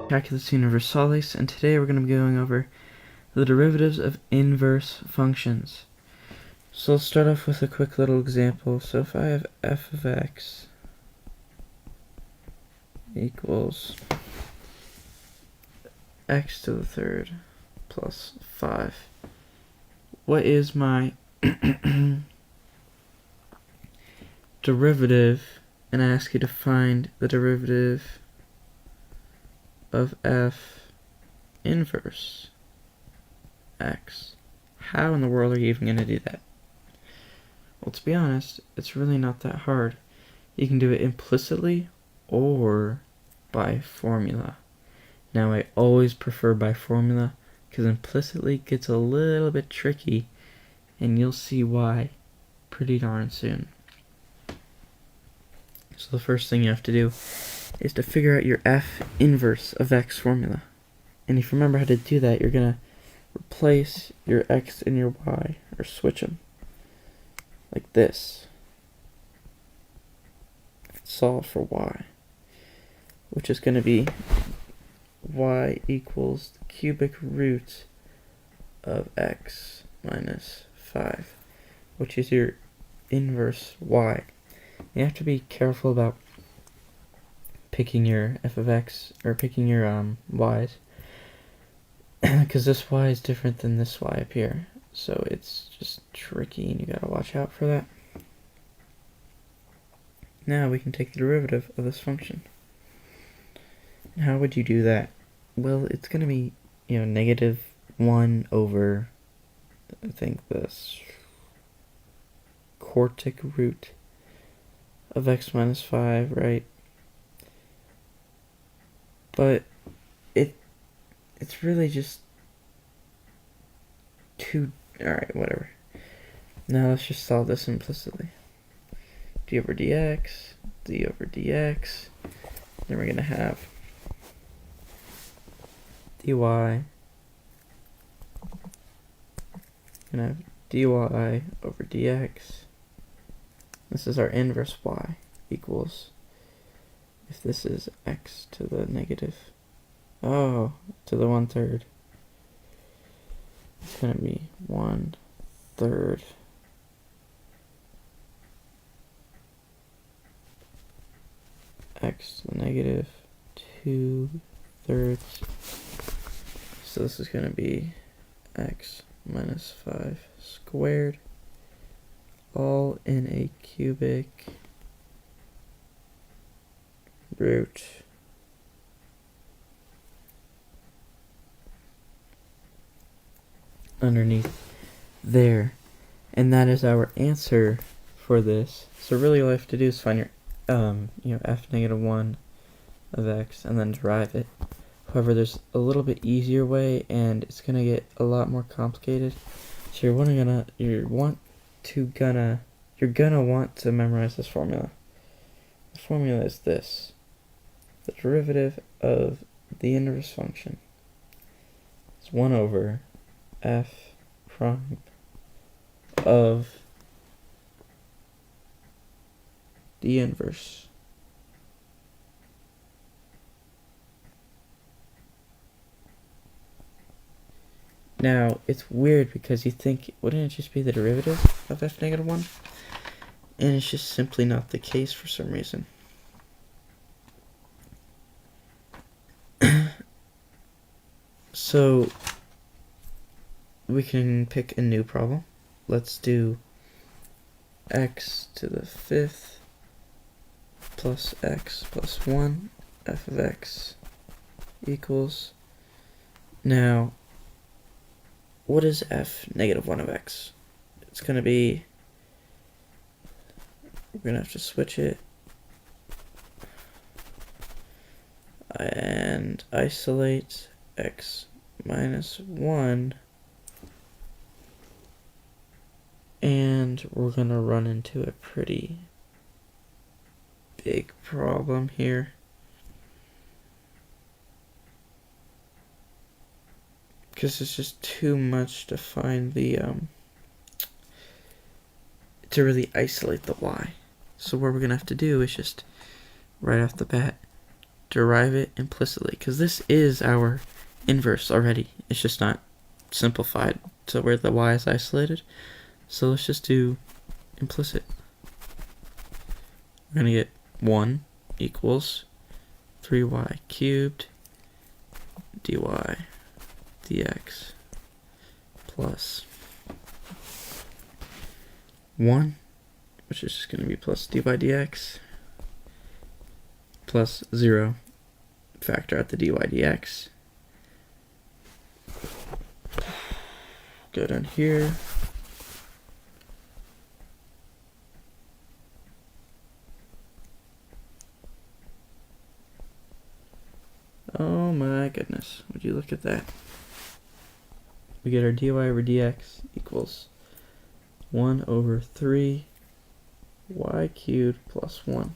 Calculus Universalis, and today we're going to be going over the derivatives of inverse functions. So let's start off with a quick little example. So if I have f of x equals x to the third plus 5, what is my derivative? And I ask you to find the derivative of f inverse x. How in the world are you even going to do that? Well, to be honest, it's really not that hard. You can do it implicitly or by formula. Now, I always prefer by formula because implicitly gets a little bit tricky, and you'll see why pretty darn soon. So the first thing you have to do is to figure out your f inverse of x formula. And if you remember how to do that, you're going to replace your x and your y, or switch them, like this. Solve for y, which is going to be y equals the cubic root of x minus 5, which is your inverse y. You have to be careful about picking your f of x, or picking your y's, because this y is different than this y up here, so it's just tricky and you gotta watch out for that. Now we can take the derivative of this function. How would you do that? Well, it's gonna be, negative 1 over, I think, this quartic root of x minus 5, right? But it's really just alright, whatever. Now let's just solve this implicitly. D over dx, d over dx, then we're gonna have dy, gonna have dy over dx. This is our inverse y equals, if this is x to the negative, to the 1/3, it's going to be 1/3 x to the negative 2/3. So this is going to be x minus 5 squared, all in a cubic root underneath there. And that is our answer for this. So really all you have to do is find your f negative 1 of x and then derive it. However, there's a little bit easier way, and it's gonna get a lot more complicated. So you're gonna want to memorize this formula. The formula is this: the derivative of the inverse function is 1 over f prime of the inverse. Now, it's weird because you think, wouldn't it just be the derivative of f negative 1? And it's just simply not the case for some reason. So we can pick a new problem. Let's do x to the 5th plus x plus 1, f of x equals. Now, what is f negative 1 of x? It's going to be, we're going to have to switch it and isolate x minus 1, and we're going to run into a pretty big problem here. Because it's just too much to find the, to really isolate the y. So what we're going to have to do is just, right off the bat, derive it implicitly, because this is our inverse already. It's just not simplified to where the y is isolated. So let's just do implicit. We're going to get 1 equals 3y cubed dy dx plus 1, which is just going to be plus dy dx, plus 0, factor out the dy dx. Go down here. Oh my goodness, would you look at that? We get our dy over dx equals 1 over 3 y cubed plus 1.